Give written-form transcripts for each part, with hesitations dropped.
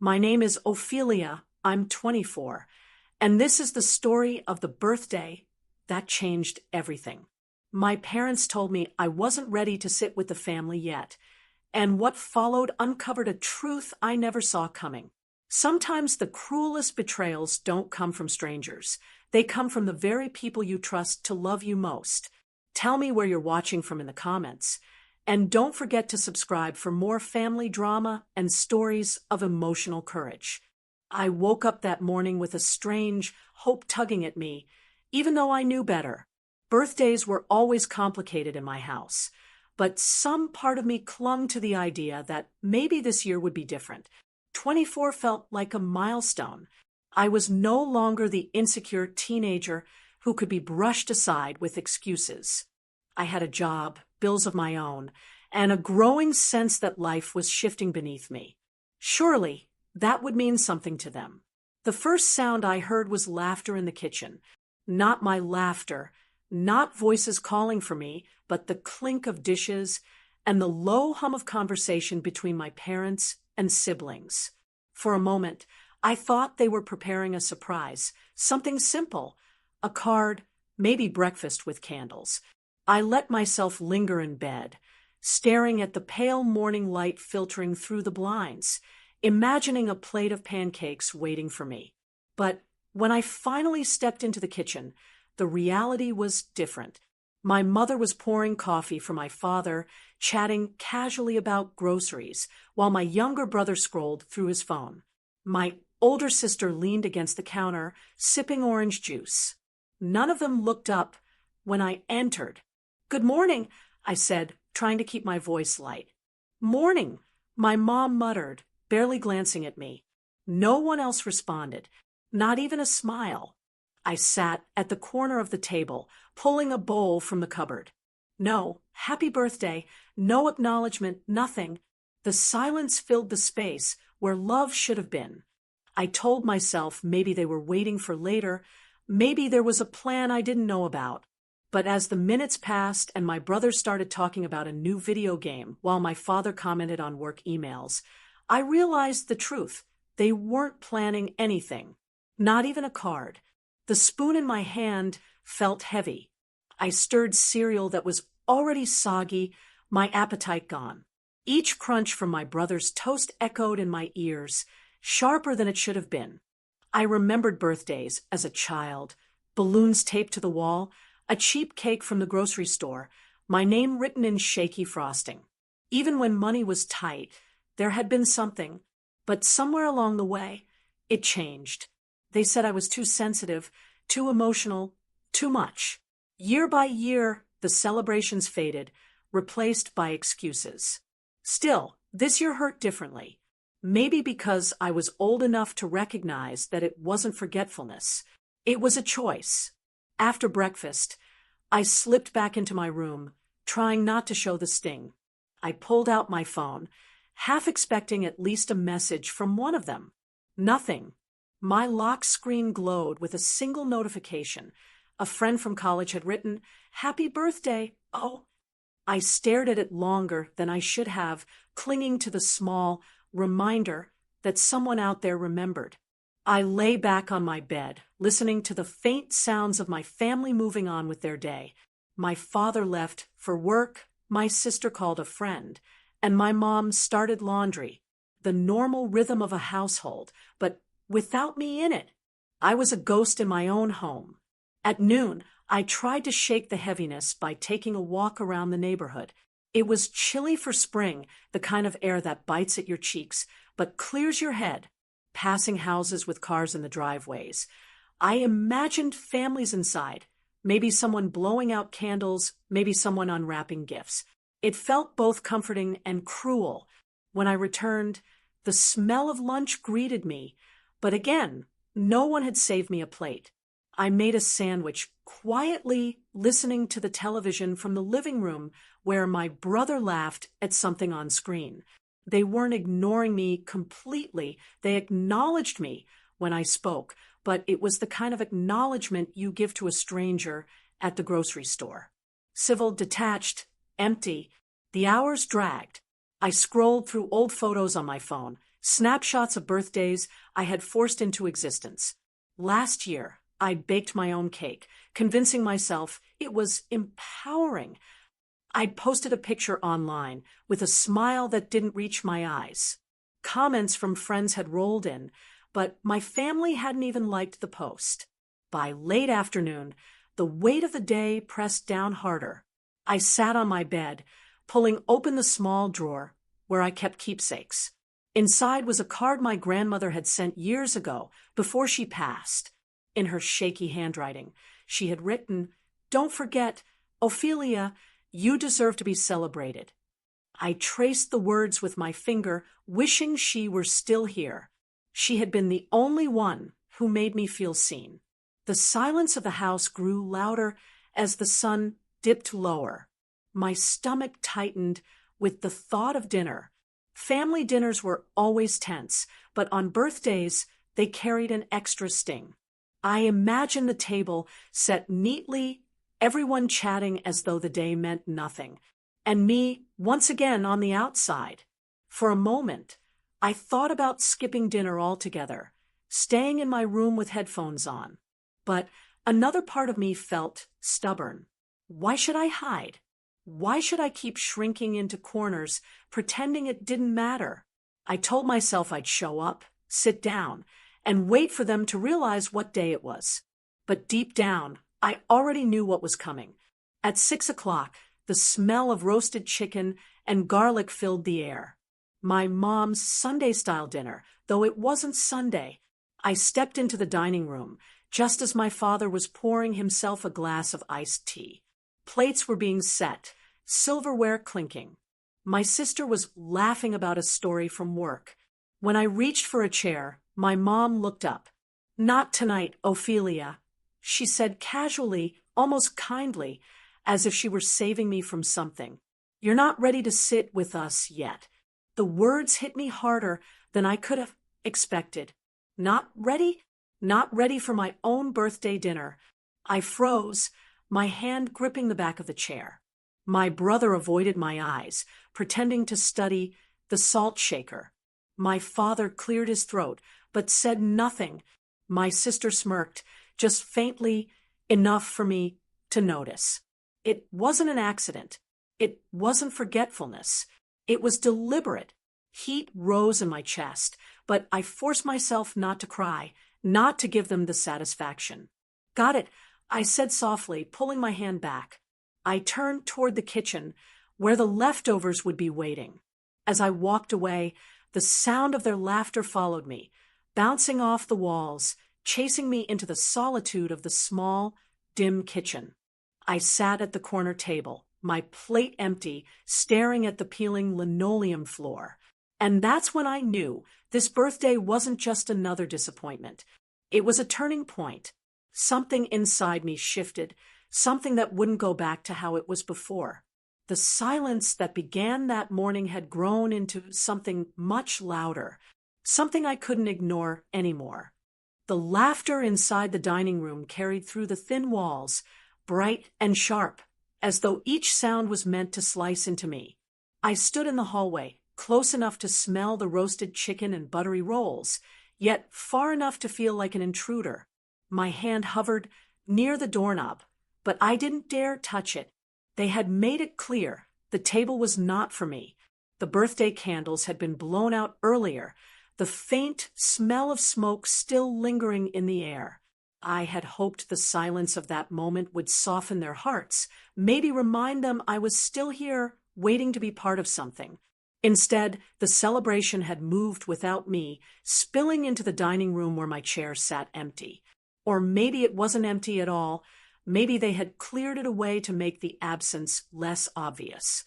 My name is Ophelia. I'm 24. And this is the story of the birthday that changed everything. My parents told me I wasn't ready to sit with the family yet, and what followed uncovered a truth I never saw coming. Sometimes the cruelest betrayals don't come from strangers. They come from the very people you trust to love you most. Tell me where you're watching from in the comments. And don't forget to subscribe for more family drama and stories of emotional courage. I woke up that morning with a strange hope tugging at me, even though I knew better. Birthdays were always complicated in my house, but some part of me clung to the idea that maybe this year would be different. 24 felt like a milestone. I was no longer the insecure teenager who could be brushed aside with excuses. I had a job, bills of my own, and a growing sense that life was shifting beneath me. Surely, that would mean something to them. The first sound I heard was laughter in the kitchen. Not my laughter, not voices calling for me, but the clink of dishes and the low hum of conversation between my parents and siblings. For a moment, I thought they were preparing a surprise, something simple, a card, maybe breakfast with candles. I let myself linger in bed, staring at the pale morning light filtering through the blinds, imagining a plate of pancakes waiting for me. But when I finally stepped into the kitchen, the reality was different. My mother was pouring coffee for my father, chatting casually about groceries, while my younger brother scrolled through his phone. My older sister leaned against the counter, sipping orange juice. None of them looked up when I entered. "Good morning," I said, trying to keep my voice light. "Morning," my mom muttered, barely glancing at me. No one else responded, not even a smile. I sat at the corner of the table, pulling a bowl from the cupboard. No happy birthday, no acknowledgement, nothing. The silence filled the space where love should have been. I told myself maybe they were waiting for later, maybe there was a plan I didn't know about. But as the minutes passed and my brother started talking about a new video game while my father commented on work emails, I realized the truth. They weren't planning anything, not even a card. The spoon in my hand felt heavy. I stirred cereal that was already soggy, my appetite gone. Each crunch from my brother's toast echoed in my ears, sharper than it should have been. I remembered birthdays as a child, balloons taped to the wall, a cheap cake from the grocery store, my name written in shaky frosting. Even when money was tight, there had been something, but somewhere along the way, it changed. They said I was too sensitive, too emotional, too much. Year by year, the celebrations faded, replaced by excuses. Still, this year hurt differently. Maybe because I was old enough to recognize that it wasn't forgetfulness. It was a choice. After breakfast, I slipped back into my room, trying not to show the sting. I pulled out my phone, half expecting at least a message from one of them. Nothing. My lock screen glowed with a single notification. A friend from college had written, "Happy birthday." Oh, I stared at it longer than I should have, clinging to the small reminder that someone out there remembered. I lay back on my bed, listening to the faint sounds of my family moving on with their day. My father left for work, my sister called a friend, and my mom started laundry. The normal rhythm of a household, but without me in it. I was a ghost in my own home. At noon, I tried to shake the heaviness by taking a walk around the neighborhood. It was chilly for spring, the kind of air that bites at your cheeks, but clears your head. Passing houses with cars in the driveways. I imagined families inside, maybe someone blowing out candles, maybe someone unwrapping gifts. It felt both comforting and cruel. When I returned, the smell of lunch greeted me, but again, no one had saved me a plate. I made a sandwich, quietly listening to the television from the living room where my brother laughed at something on screen. They weren't ignoring me completely. They acknowledged me when I spoke, but it was the kind of acknowledgement you give to a stranger at the grocery store. Civil, detached, empty. The hours dragged. I scrolled through old photos on my phone, snapshots of birthdays I had forced into existence. Last year, I baked my own cake, convincing myself it was empowering. I'd posted a picture online with a smile that didn't reach my eyes. Comments from friends had rolled in, but my family hadn't even liked the post. By late afternoon, the weight of the day pressed down harder. I sat on my bed, pulling open the small drawer where I kept keepsakes. Inside was a card my grandmother had sent years ago, before she passed. In her shaky handwriting, she had written, "Don't forget, Ophelia, you deserve to be celebrated." I traced the words with my finger, wishing she were still here. She had been the only one who made me feel seen. The silence of the house grew louder as the sun dipped lower. My stomach tightened with the thought of dinner. Family dinners were always tense, but on birthdays, they carried an extra sting. I imagined the table set neatly, everyone chatting as though the day meant nothing, and me once again on the outside. For a moment, I thought about skipping dinner altogether, staying in my room with headphones on. But another part of me felt stubborn. Why should I hide? Why should I keep shrinking into corners, pretending it didn't matter? I told myself I'd show up, sit down, and wait for them to realize what day it was. But deep down, I already knew what was coming. At 6 o'clock, the smell of roasted chicken and garlic filled the air. My mom's Sunday-style dinner, though it wasn't Sunday. I stepped into the dining room, just as my father was pouring himself a glass of iced tea. Plates were being set, silverware clinking. My sister was laughing about a story from work. When I reached for a chair, my mom looked up. "Not tonight, Ophelia," she said casually, almost kindly, as if she were saving me from something. "You're not ready to sit with us yet." The words hit me harder than I could have expected. Not ready? Not ready for my own birthday dinner. I froze, my hand gripping the back of the chair. My brother avoided my eyes, pretending to study the salt shaker. My father cleared his throat, but said nothing. My sister smirked, just faintly enough for me to notice. It wasn't an accident. It wasn't forgetfulness. It was deliberate. Heat rose in my chest, but I forced myself not to cry, not to give them the satisfaction. "Got it," I said softly, pulling my hand back. I turned toward the kitchen, where the leftovers would be waiting. As I walked away, the sound of their laughter followed me, bouncing off the walls, chasing me into the solitude of the small, dim kitchen. I sat at the corner table, my plate empty, staring at the peeling linoleum floor. And that's when I knew this birthday wasn't just another disappointment. It was a turning point. Something inside me shifted, something that wouldn't go back to how it was before. The silence that began that morning had grown into something much louder, something I couldn't ignore anymore. The laughter inside the dining room carried through the thin walls, bright and sharp, as though each sound was meant to slice into me. I stood in the hallway, close enough to smell the roasted chicken and buttery rolls, yet far enough to feel like an intruder. My hand hovered near the doorknob, but I didn't dare touch it. They had made it clear the table was not for me. The birthday candles had been blown out earlier, the faint smell of smoke still lingering in the air. I had hoped the silence of that moment would soften their hearts, maybe remind them I was still here, waiting to be part of something. Instead, the celebration had moved without me, spilling into the dining room where my chair sat empty. Or maybe it wasn't empty at all. Maybe they had cleared it away to make the absence less obvious.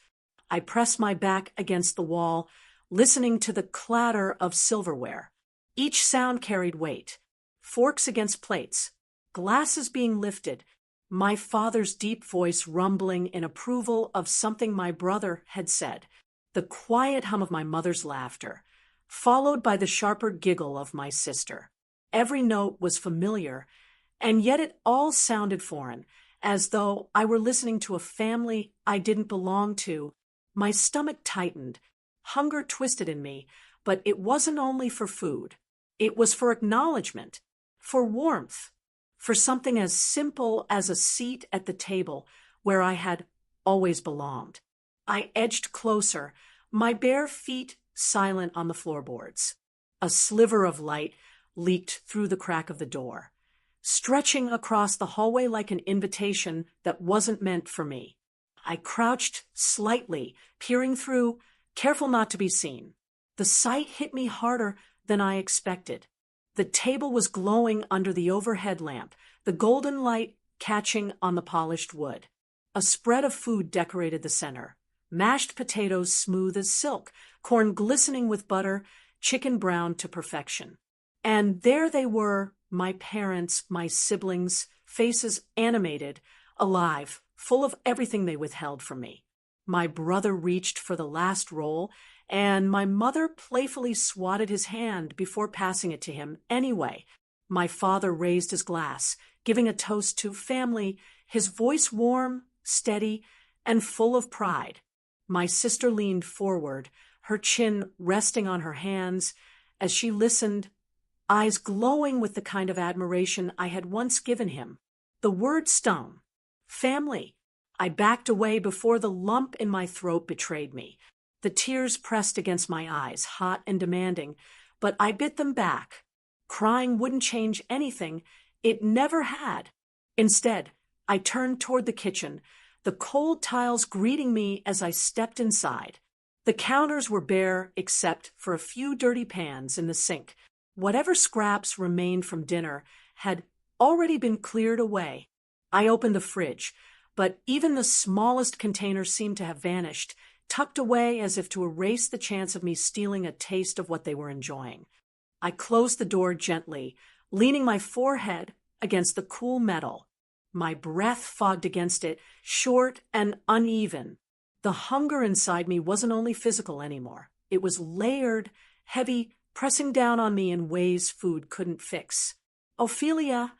I pressed my back against the wall, listening to the clatter of silverware. Each sound carried weight. Forks against plates, glasses being lifted, my father's deep voice rumbling in approval of something my brother had said, the quiet hum of my mother's laughter, followed by the sharper giggle of my sister. Every note was familiar, and yet it all sounded foreign, as though I were listening to a family I didn't belong to. My stomach tightened, hunger twisted in me, but it wasn't only for food. It was for acknowledgement, for warmth, for something as simple as a seat at the table where I had always belonged. I edged closer, my bare feet silent on the floorboards. A sliver of light leaked through the crack of the door, stretching across the hallway like an invitation that wasn't meant for me. I crouched slightly, peering through, careful not to be seen. The sight hit me harder than I expected. The table was glowing under the overhead lamp, the golden light catching on the polished wood. A spread of food decorated the center. Mashed potatoes smooth as silk, corn glistening with butter, chicken brown to perfection. And there they were, my parents, my siblings, faces animated, alive, full of everything they withheld from me. My brother reached for the last roll, and my mother playfully swatted his hand before passing it to him anyway. My father raised his glass, giving a toast to family, his voice warm, steady, and full of pride. My sister leaned forward, her chin resting on her hands, as she listened, eyes glowing with the kind of admiration I had once given him. The word stung. Family. I backed away before the lump in my throat betrayed me. The tears pressed against my eyes, hot and demanding, but I bit them back. Crying wouldn't change anything. It never had. Instead, I turned toward the kitchen, the cold tiles greeting me as I stepped inside. The counters were bare except for a few dirty pans in the sink. Whatever scraps remained from dinner had already been cleared away. I opened the fridge, but even the smallest container seemed to have vanished, tucked away as if to erase the chance of me stealing a taste of what they were enjoying. I closed the door gently, leaning my forehead against the cool metal. My breath fogged against it, short and uneven. The hunger inside me wasn't only physical anymore. It was layered, heavy, pressing down on me in ways food couldn't fix. Ophelia,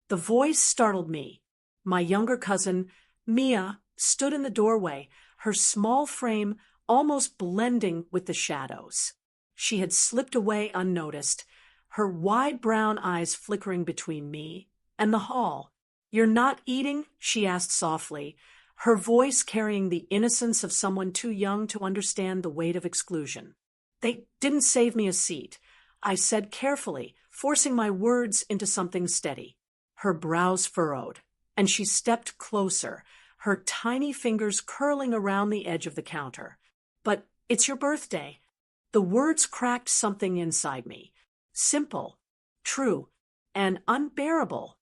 the voice startled me. My younger cousin, Mia, stood in the doorway, her small frame almost blending with the shadows. She had slipped away unnoticed, her wide brown eyes flickering between me and the hall. "You're not eating?" she asked softly, her voice carrying the innocence of someone too young to understand the weight of exclusion. "They didn't save me a seat," I said carefully, forcing my words into something steady. Her brows furrowed, and she stepped closer, her tiny fingers curling around the edge of the counter. "But it's your birthday." The words cracked something inside me. Simple, true, and unbearable.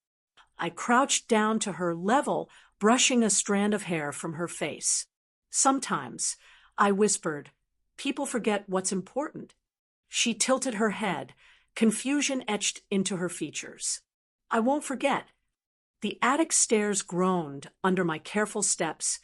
I crouched down to her level, brushing a strand of hair from her face. "Sometimes," I whispered, "people forget what's important." She tilted her head, confusion etched into her features. "I won't forget." The attic stairs groaned under my careful steps,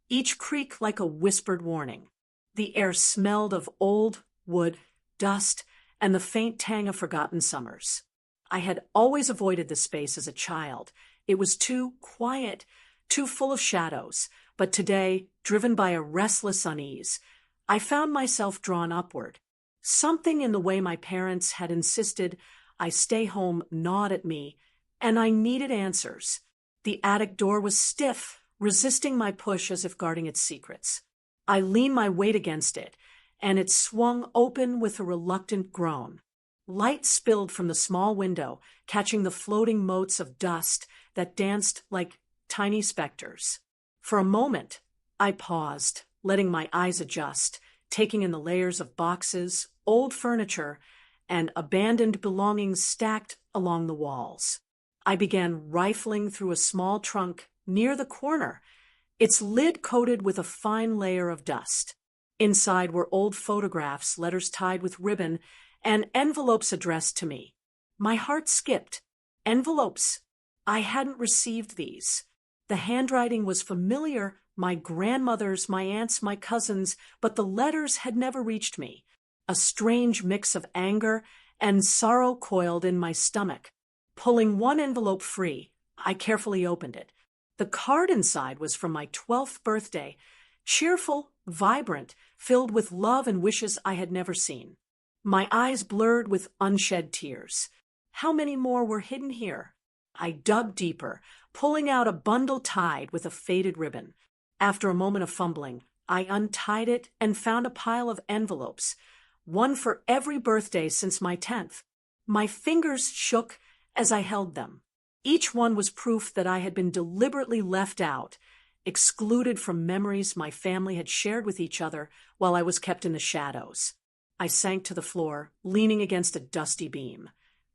each creak like a whispered warning. The air smelled of old wood, dust, and the faint tang of forgotten summers. I had always avoided this space as a child. It was too quiet, too full of shadows, but today, driven by a restless unease, I found myself drawn upward. Something in the way my parents had insisted I stay home gnawed at me, and I needed answers. The attic door was stiff, resisting my push as if guarding its secrets. I leaned my weight against it, and it swung open with a reluctant groan. Light spilled from the small window, catching the floating motes of dust that danced like tiny specters. For a moment, I paused, letting my eyes adjust, taking in the layers of boxes, old furniture, and abandoned belongings stacked along the walls. I began rifling through a small trunk near the corner, its lid coated with a fine layer of dust. Inside were old photographs, letters tied with ribbon, and envelopes addressed to me. My heart skipped. Envelopes. I hadn't received these. The handwriting was familiar, my grandmother's, my aunt's, my cousin's, but the letters had never reached me. A strange mix of anger and sorrow coiled in my stomach. Pulling one envelope free, I carefully opened it. The card inside was from my 12th birthday, cheerful, vibrant, filled with love and wishes I had never seen. My eyes blurred with unshed tears. How many more were hidden here? I dug deeper, pulling out a bundle tied with a faded ribbon. After a moment of fumbling, I untied it and found a pile of envelopes, one for every birthday since my 10th. My fingers shook as I held them. Each one was proof that I had been deliberately left out, excluded from memories my family had shared with each other while I was kept in the shadows. I sank to the floor, leaning against a dusty beam,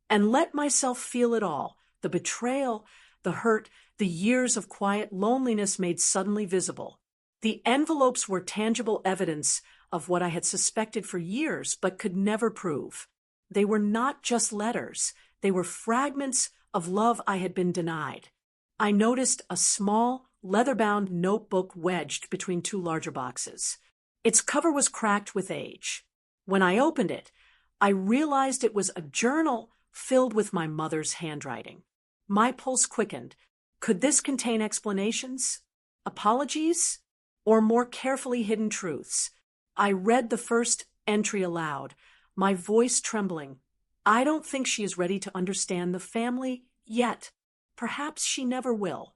and let myself feel it all, the betrayal, the hurt, the years of quiet loneliness made suddenly visible. The envelopes were tangible evidence of what I had suspected for years but could never prove. They were not just letters, they were fragments of love I had been denied. I noticed a small, leather-bound notebook wedged between two larger boxes. Its cover was cracked with age. When I opened it, I realized it was a journal filled with my mother's handwriting. My pulse quickened. Could this contain explanations? Apologies? Or more carefully hidden truths? I read the first entry aloud, my voice trembling. I don't think she is ready to understand the family yet. Perhaps she never will.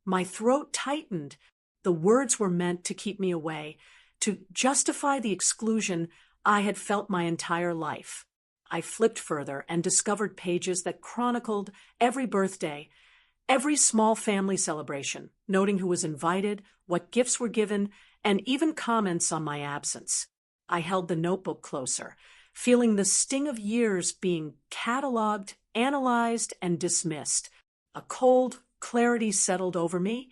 My throat tightened. The words were meant to keep me away, to justify the exclusion I had felt my entire life. I flipped further and discovered pages that chronicled every birthday, every small family celebration, noting who was invited, what gifts were given, and even comments on my absence. I held the notebook closer, feeling the sting of years being cataloged, analyzed, and dismissed. A cold clarity settled over me.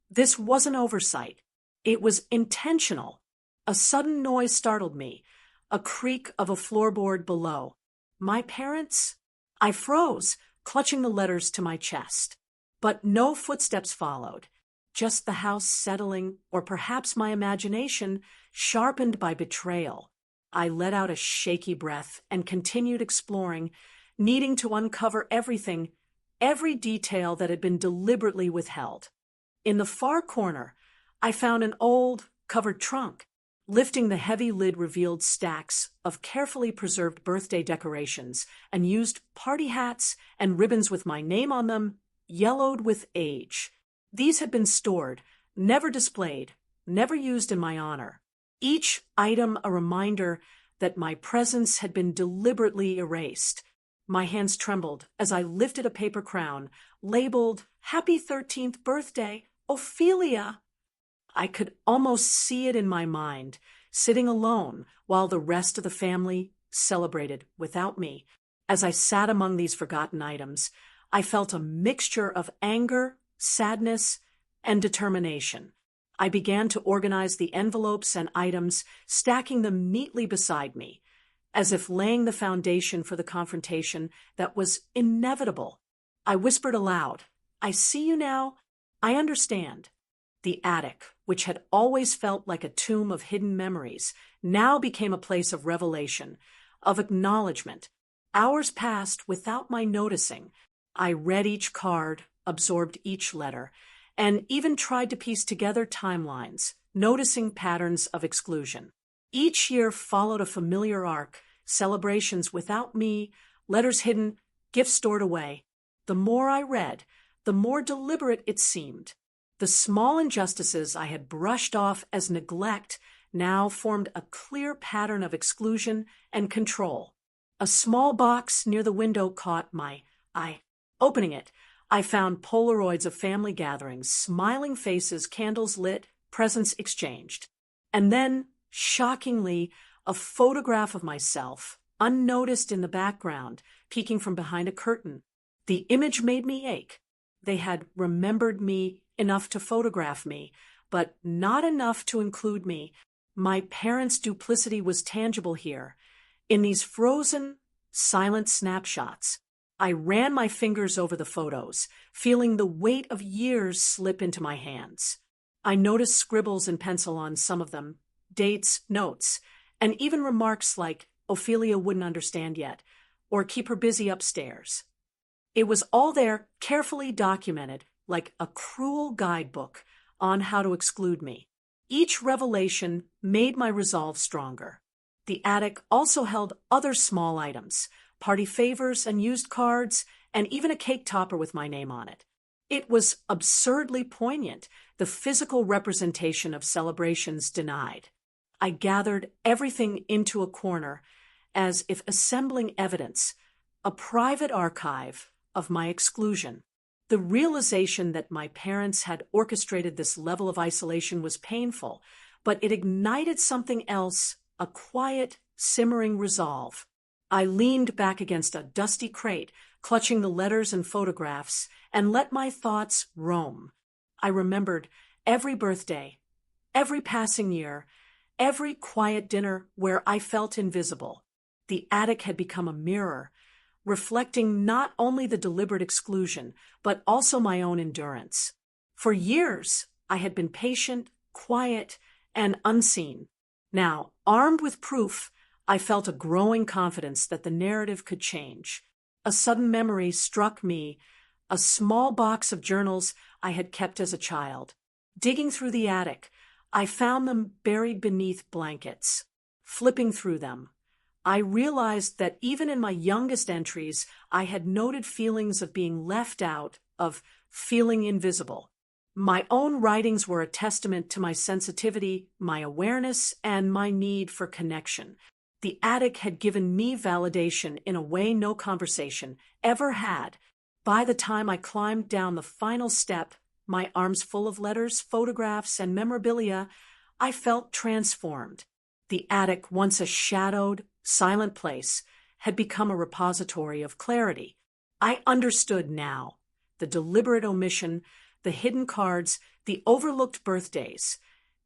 This wasn't oversight. It was intentional. A sudden noise startled me, a creak of a floorboard below. My parents? I froze, clutching the letters to my chest. But no footsteps followed, just the house settling, or perhaps my imagination, sharpened by betrayal. I let out a shaky breath and continued exploring, needing to uncover everything, every detail that had been deliberately withheld. In the far corner, I found an old, covered trunk. Lifting the heavy lid revealed stacks of carefully preserved birthday decorations and used party hats and ribbons with my name on them, yellowed with age. These had been stored, never displayed, never used in my honor. Each item a reminder that my presence had been deliberately erased. My hands trembled as I lifted a paper crown, labeled, "Happy 13th Birthday, Ophelia." I could almost see it in my mind, sitting alone while the rest of the family celebrated without me. As I sat among these forgotten items, I felt a mixture of anger, sadness, and determination. I began to organize the envelopes and items, stacking them neatly beside me, as if laying the foundation for the confrontation that was inevitable. I whispered aloud, "I see you now. I understand." The attic, which had always felt like a tomb of hidden memories, now became a place of revelation, of acknowledgement. Hours passed without my noticing. I read each card, absorbed each letter, and even tried to piece together timelines, noticing patterns of exclusion. Each year followed a familiar arc, celebrations without me, letters hidden, gifts stored away. The more I read, the more deliberate it seemed. The small injustices I had brushed off as neglect now formed a clear pattern of exclusion and control. A small box near the window caught my eye. Opening it, I found Polaroids of family gatherings, smiling faces, candles lit, presents exchanged. And then, shockingly, a photograph of myself, unnoticed in the background, peeking from behind a curtain. The image made me ache. They had remembered me enough to photograph me, but not enough to include me. My parents' duplicity was tangible here. In these frozen, silent snapshots, I ran my fingers over the photos, feeling the weight of years slip into my hands. I noticed scribbles in pencil on some of them, dates, notes, and even remarks like, "Ophelia wouldn't understand yet," or "keep her busy upstairs." It was all there, carefully documented, like a cruel guidebook on how to exclude me. Each revelation made my resolve stronger. The attic also held other small items, party favors and used cards, and even a cake topper with my name on it. It was absurdly poignant, the physical representation of celebrations denied. I gathered everything into a corner, as if assembling evidence, a private archive of my exclusion. The realization that my parents had orchestrated this level of isolation was painful, but it ignited something else, a quiet, simmering resolve. I leaned back against a dusty crate, clutching the letters and photographs, and let my thoughts roam. I remembered every birthday, every passing year, every quiet dinner where I felt invisible. The attic had become a mirror, reflecting not only the deliberate exclusion, but also my own endurance. For years, I had been patient, quiet, and unseen. Now, armed with proof, I felt a growing confidence that the narrative could change. A sudden memory struck me, a small box of journals I had kept as a child. Digging through the attic, I found them buried beneath blankets. Flipping through them, I realized that even in my youngest entries, I had noted feelings of being left out, of feeling invisible. My own writings were a testament to my sensitivity, my awareness, and my need for connection. The attic had given me validation in a way no conversation ever had. By the time I climbed down the final step, my arms full of letters, photographs, and memorabilia, I felt transformed. The attic, once a shadowed, silent place, had become a repository of clarity. I understood now. The deliberate omission, the hidden cards, the overlooked birthdays.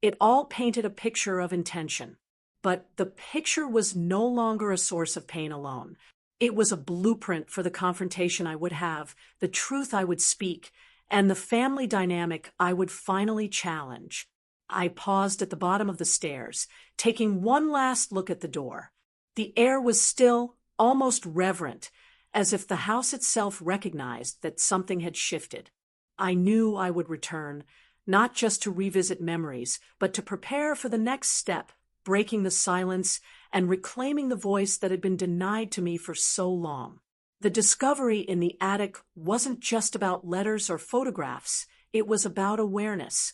It all painted a picture of intention. But the picture was no longer a source of pain alone. It was a blueprint for the confrontation I would have, the truth I would speak, and the family dynamic I would finally challenge. I paused at the bottom of the stairs, taking one last look at the door. The air was still, almost reverent, as if the house itself recognized that something had shifted. I knew I would return, not just to revisit memories, but to prepare for the next step, breaking the silence and reclaiming the voice that had been denied to me for so long. The discovery in the attic wasn't just about letters or photographs, it was about awareness.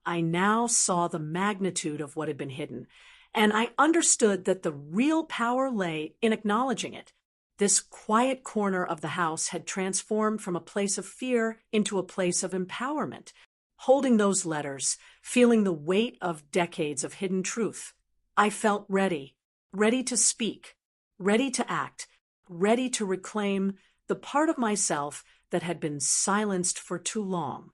I now saw the magnitude of what had been hidden, and I understood that the real power lay in acknowledging it. This quiet corner of the house had transformed from a place of fear into a place of empowerment. Holding those letters, feeling the weight of decades of hidden truth, I felt ready to speak, ready to act, ready to reclaim the part of myself that had been silenced for too long.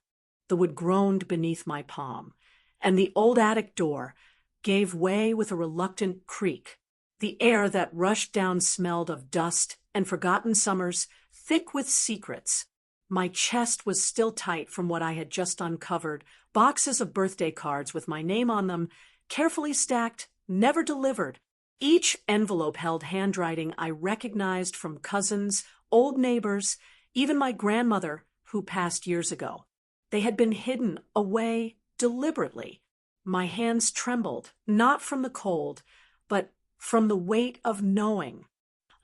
The wood groaned beneath my palm, and the old attic door gave way with a reluctant creak. The air that rushed down smelled of dust and forgotten summers, thick with secrets. My chest was still tight from what I had just uncovered, boxes of birthday cards with my name on them, carefully stacked, never delivered. Each envelope held handwriting I recognized from cousins, old neighbors, even my grandmother, who passed years ago. They had been hidden away deliberately. My hands trembled, not from the cold, but from the weight of knowing.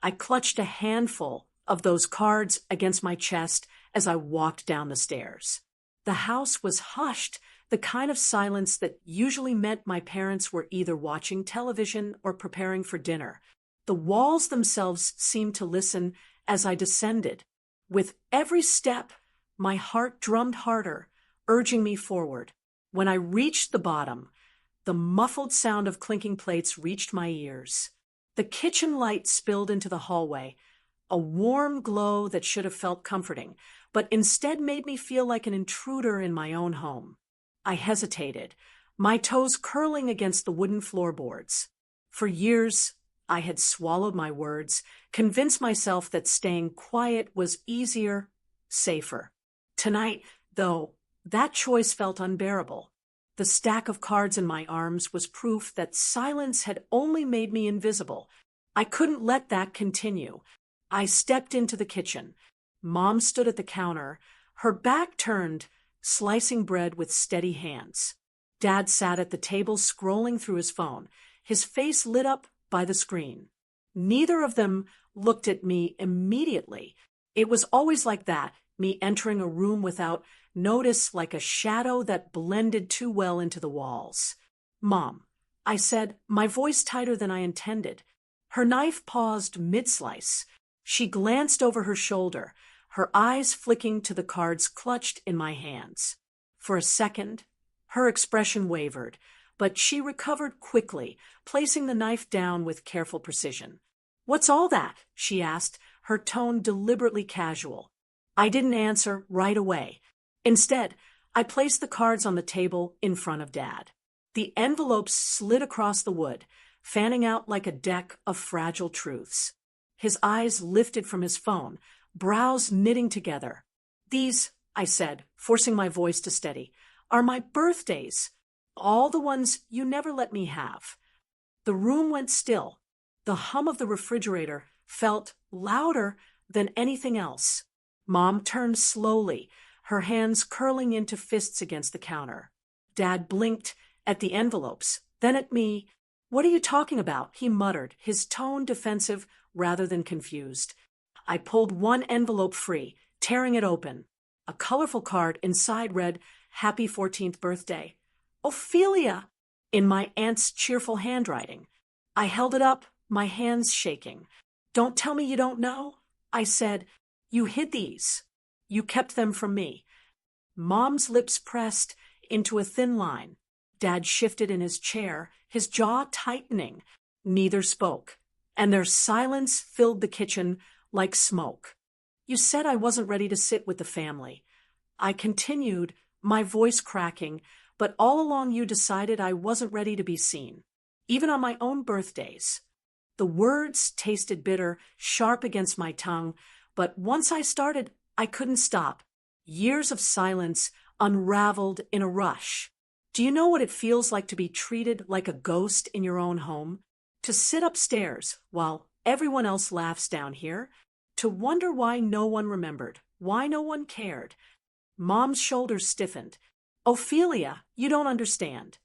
I clutched a handful of those cards against my chest as I walked down the stairs. The house was hushed, the kind of silence that usually meant my parents were either watching television or preparing for dinner. The walls themselves seemed to listen as I descended. With every step, my heart drummed harder, urging me forward. When I reached the bottom, the muffled sound of clinking plates reached my ears. The kitchen light spilled into the hallway, a warm glow that should have felt comforting, but instead made me feel like an intruder in my own home. I hesitated, my toes curling against the wooden floorboards. For years, I had swallowed my words, convinced myself that staying quiet was easier, safer. Tonight, though, that choice felt unbearable. The stack of cards in my arms was proof that silence had only made me invisible. I couldn't let that continue. I stepped into the kitchen. Mom stood at the counter, her back turned, slicing bread with steady hands. Dad sat at the table scrolling through his phone, his face lit up by the screen. Neither of them looked at me immediately. It was always like that, me entering a room without notice, like a shadow that blended too well into the walls. "Mom," I said, my voice tighter than I intended. Her knife paused mid-slice. She glanced over her shoulder, her eyes flicking to the cards clutched in my hands. For a second, her expression wavered, but she recovered quickly, placing the knife down with careful precision. "What's all that?" she asked, her tone deliberately casual. I didn't answer right away. Instead, I placed the cards on the table in front of Dad. The envelopes slid across the wood, fanning out like a deck of fragile truths. His eyes lifted from his phone, brows knitting together. "These," I said, forcing my voice to steady, "are my birthdays. All the ones you never let me have." The room went still. The hum of the refrigerator felt louder than anything else. Mom turned slowly, her hands curling into fists against the counter. Dad blinked at the envelopes, then at me. "What are you talking about?" he muttered, his tone defensive rather than confused. I pulled one envelope free, tearing it open. A colorful card inside read, "Happy 14th birthday. Ophelia," in my aunt's cheerful handwriting. I held it up, my hands shaking. "Don't tell me you don't know," I said. "You hid these. You kept them from me." Mom's lips pressed into a thin line. Dad shifted in his chair, his jaw tightening. Neither spoke, and their silence filled the kitchen like smoke. "You said I wasn't ready to sit with the family." I continued, my voice cracking, "but all along you decided I wasn't ready to be seen, even on my own birthdays." The words tasted bitter, sharp against my tongue, but once I started, I couldn't stop. Years of silence unraveled in a rush. Do you know what it feels like to be treated like a ghost in your own home? To sit upstairs while everyone else laughs down here? To wonder why no one remembered, why no one cared? Mom's shoulders stiffened. "Ophelia, you don't understand."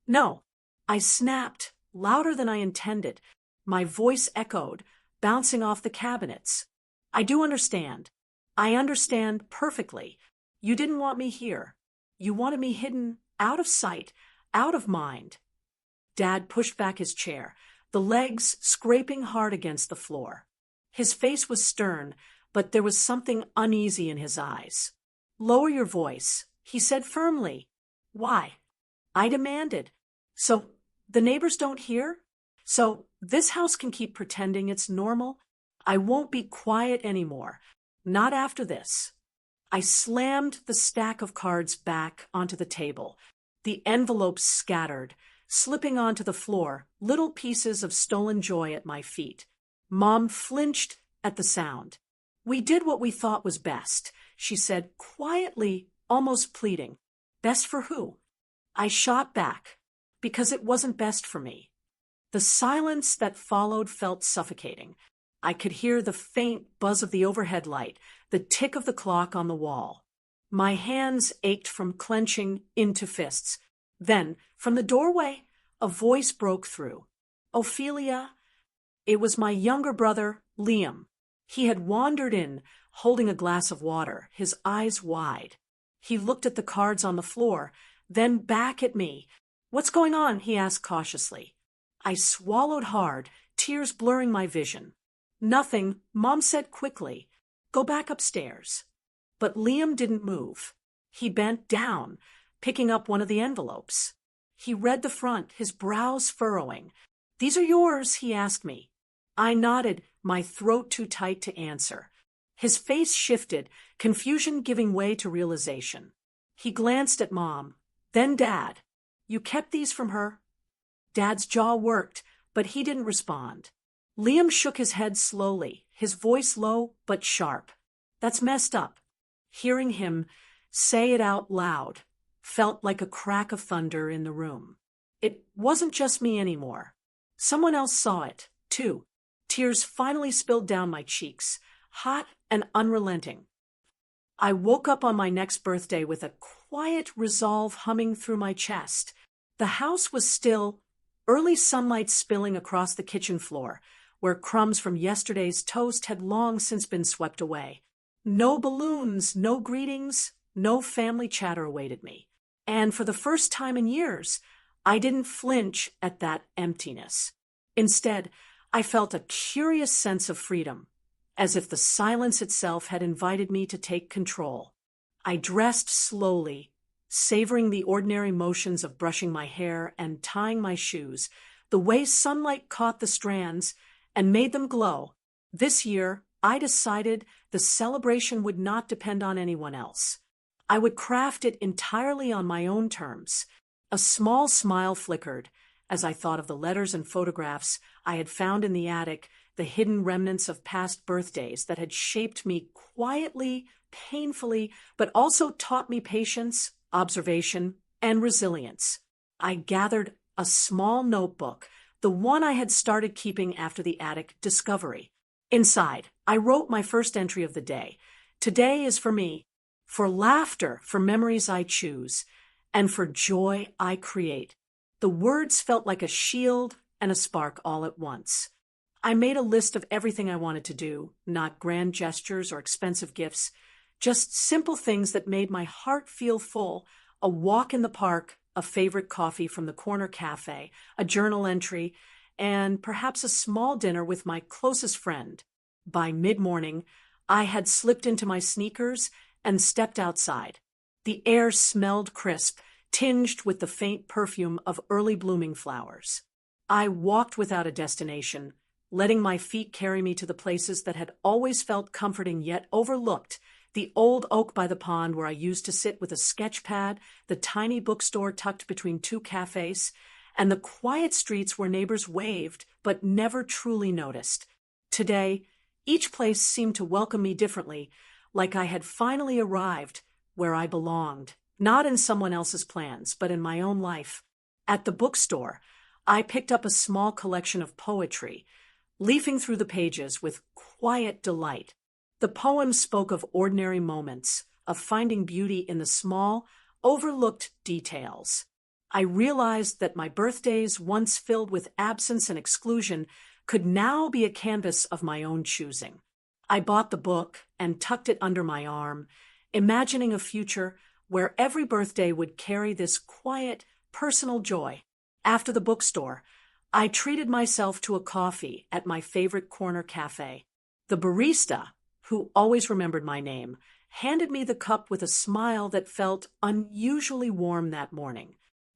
"No," I snapped, louder than I intended. My voice echoed, bouncing off the cabinets. "I do understand. I understand perfectly. You didn't want me here. You wanted me hidden, out of sight, out of mind." Dad pushed back his chair, the legs scraping hard against the floor. His face was stern, but there was something uneasy in his eyes. "Lower your voice," he said firmly. "Why?" I demanded. "So the neighbors don't hear? So this house can keep pretending it's normal? I won't be quiet anymore. Not after this." I slammed the stack of cards back onto the table. The envelopes scattered, slipping onto the floor, little pieces of stolen joy at my feet. Mom flinched at the sound. "We did what we thought was best," she said quietly, almost pleading. "Best for who?" I shot back. "Because it wasn't best for me." The silence that followed felt suffocating. I could hear the faint buzz of the overhead light, the tick of the clock on the wall. My hands ached from clenching into fists. Then, from the doorway, a voice broke through. "Ophelia." It was my younger brother, Liam. He had wandered in, holding a glass of water, his eyes wide. He looked at the cards on the floor, then back at me. "What's going on?" he asked cautiously. I swallowed hard, tears blurring my vision. "Nothing," Mom said quickly. "Go back upstairs." But Liam didn't move. He bent down, picking up one of the envelopes. He read the front, his brows furrowing. "These are yours?" he asked me. I nodded, my throat too tight to answer. His face shifted, confusion giving way to realization. He glanced at Mom, then Dad. "You kept these from her?" Dad's jaw worked, but he didn't respond. Liam shook his head slowly, his voice low but sharp. "That's messed up." Hearing him say it out loud felt like a crack of thunder in the room. It wasn't just me anymore. Someone else saw it, too. Tears finally spilled down my cheeks, hot and unrelenting. I woke up on my next birthday with a quiet resolve humming through my chest. The house was still, early sunlight spilling across the kitchen floor, where crumbs from yesterday's toast had long since been swept away. No balloons, no greetings, no family chatter awaited me. And for the first time in years, I didn't flinch at that emptiness. Instead, I felt a curious sense of freedom, as if the silence itself had invited me to take control. I dressed slowly, savoring the ordinary motions of brushing my hair and tying my shoes, the way sunlight caught the strands and made them glow. This year, I decided the celebration would not depend on anyone else. I would craft it entirely on my own terms. A small smile flickered as I thought of the letters and photographs I had found in the attic, the hidden remnants of past birthdays that had shaped me quietly, painfully, but also taught me patience, observation, and resilience. I gathered a small notebook, the one I had started keeping after the attic discovery. Inside, I wrote my first entry of the day. Today is for me, for laughter, for memories I choose, and for joy I create. The words felt like a shield and a spark all at once. I made a list of everything I wanted to do, not grand gestures or expensive gifts, just simple things that made my heart feel full: a walk in the park, a favorite coffee from the corner cafe, a journal entry, and perhaps a small dinner with my closest friend. By mid-morning, I had slipped into my sneakers and stepped outside. The air smelled crisp, tinged with the faint perfume of early blooming flowers. I walked without a destination, letting my feet carry me to the places that had always felt comforting yet overlooked: the old oak by the pond where I used to sit with a sketch pad, the tiny bookstore tucked between two cafes, and the quiet streets where neighbors waved but never truly noticed. Today, each place seemed to welcome me differently, like I had finally arrived where I belonged, not in someone else's plans, but in my own life. At the bookstore, I picked up a small collection of poetry, leafing through the pages with quiet delight. The poems spoke of ordinary moments, of finding beauty in the small, overlooked details. I realized that my birthdays, once filled with absence and exclusion, could now be a canvas of my own choosing. I bought the book and tucked it under my arm, imagining a future where every birthday would carry this quiet, personal joy. After the bookstore, I treated myself to a coffee at my favorite corner cafe. The barista, who always remembered my name, handed me the cup with a smile that felt unusually warm that morning.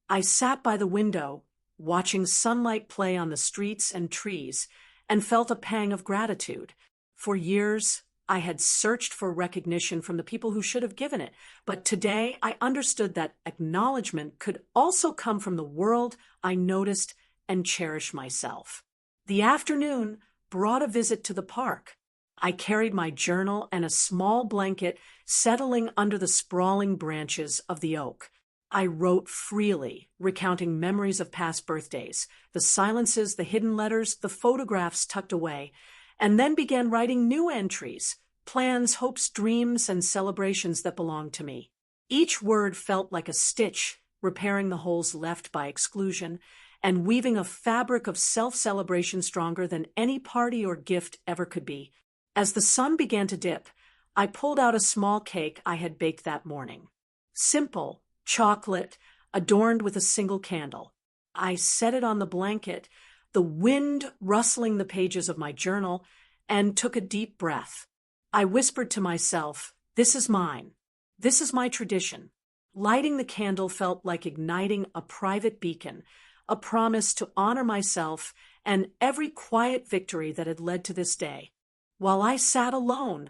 I sat by the window, watching sunlight play on the streets and trees, and felt a pang of gratitude. For years, I had searched for recognition from the people who should have given it, but today I understood that acknowledgement could also come from the world I noticed and cherished myself. The afternoon brought a visit to the park. I carried my journal and a small blanket, settling under the sprawling branches of the oak. I wrote freely, recounting memories of past birthdays, the silences, the hidden letters, the photographs tucked away, and then began writing new entries, plans, hopes, dreams, and celebrations that belonged to me. Each word felt like a stitch, repairing the holes left by exclusion, and weaving a fabric of self-celebration stronger than any party or gift ever could be. As the sun began to dip, I pulled out a small cake I had baked that morning. Simple, chocolate, adorned with a single candle. I set it on the blanket, the wind rustling the pages of my journal, and took a deep breath. I whispered to myself, "This is mine. This is my tradition." Lighting the candle felt like igniting a private beacon, a promise to honor myself and every quiet victory that had led to this day. While I sat alone,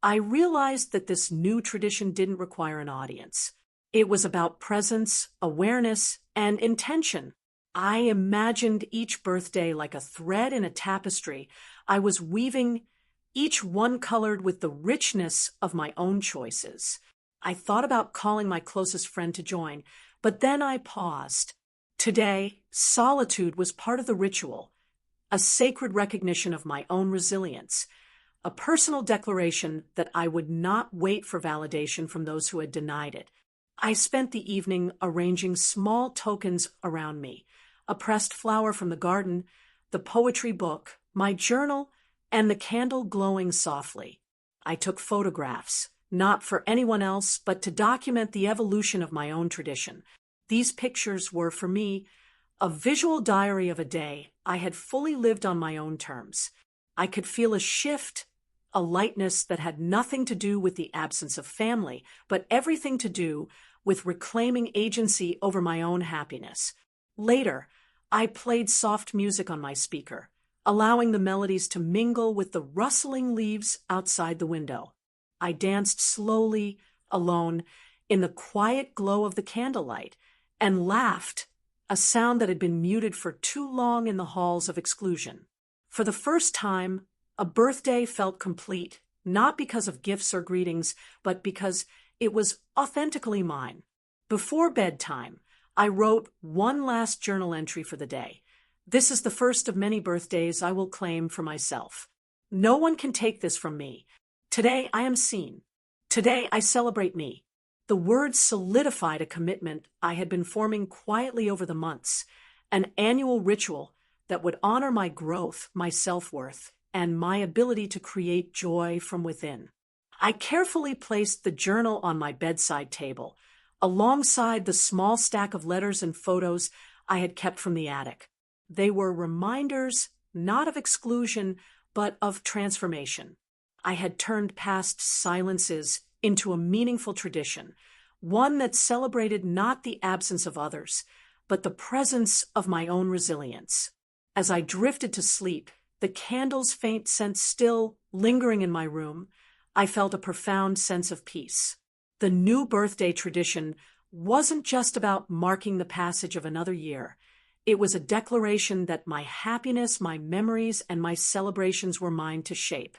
I realized that this new tradition didn't require an audience. It was about presence, awareness, and intention. I imagined each birthday like a thread in a tapestry. I was weaving, each one colored with the richness of my own choices. I thought about calling my closest friend to join, but then I paused. Today, solitude was part of the ritual, a sacred recognition of my own resilience, a personal declaration that I would not wait for validation from those who had denied it. I spent the evening arranging small tokens around me, a pressed flower from the garden, the poetry book, my journal, and the candle glowing softly. I took photographs, not for anyone else, but to document the evolution of my own tradition. These pictures were, for me, a visual diary of a day I had fully lived on my own terms. I could feel a shift, a lightness that had nothing to do with the absence of family, but everything to do with reclaiming agency over my own happiness. Later, I played soft music on my speaker, allowing the melodies to mingle with the rustling leaves outside the window. I danced slowly, alone, in the quiet glow of the candlelight, and laughed, a sound that had been muted for too long in the halls of exclusion. For the first time, a birthday felt complete, not because of gifts or greetings, but because it was authentically mine. Before bedtime, I wrote one last journal entry for the day. This is the first of many birthdays I will claim for myself. No one can take this from me. Today I am seen. Today I celebrate me. The words solidified a commitment I had been forming quietly over the months, an annual ritual that would honor my growth, my self-worth, and my ability to create joy from within. I carefully placed the journal on my bedside table, alongside the small stack of letters and photos I had kept from the attic. They were reminders, not of exclusion, but of transformation. I had turned past silences into a meaningful tradition, one that celebrated not the absence of others, but the presence of my own resilience. As I drifted to sleep, the candle's faint scent still lingering in my room, I felt a profound sense of peace. The new birthday tradition wasn't just about marking the passage of another year. It was a declaration that my happiness, my memories, and my celebrations were mine to shape.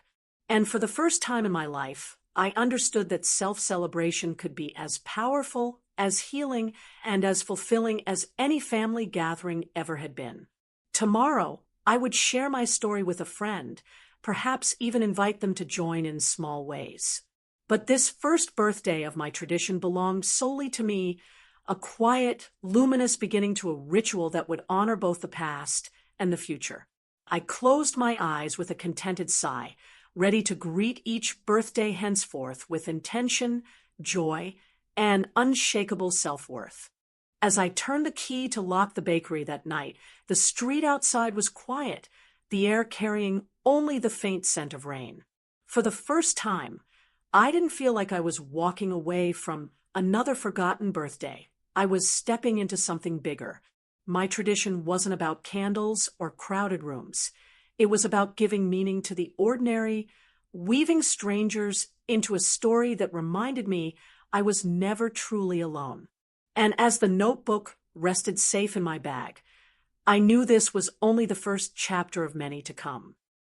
And for the first time in my life, I understood that self-celebration could be as powerful, as healing, and as fulfilling as any family gathering ever had been. Tomorrow, I would share my story with a friend, perhaps even invite them to join in small ways. But this first birthday of my tradition belonged solely to me, a quiet, luminous beginning to a ritual that would honor both the past and the future. I closed my eyes with a contented sigh, ready to greet each birthday henceforth with intention, joy, and unshakable self-worth. As I turned the key to lock the bakery that night, the street outside was quiet, the air carrying only the faint scent of rain. For the first time, I didn't feel like I was walking away from another forgotten birthday. I was stepping into something bigger. My tradition wasn't about candles or crowded rooms. It was about giving meaning to the ordinary, weaving strangers into a story that reminded me I was never truly alone. And as the notebook rested safe in my bag, I knew this was only the first chapter of many to come.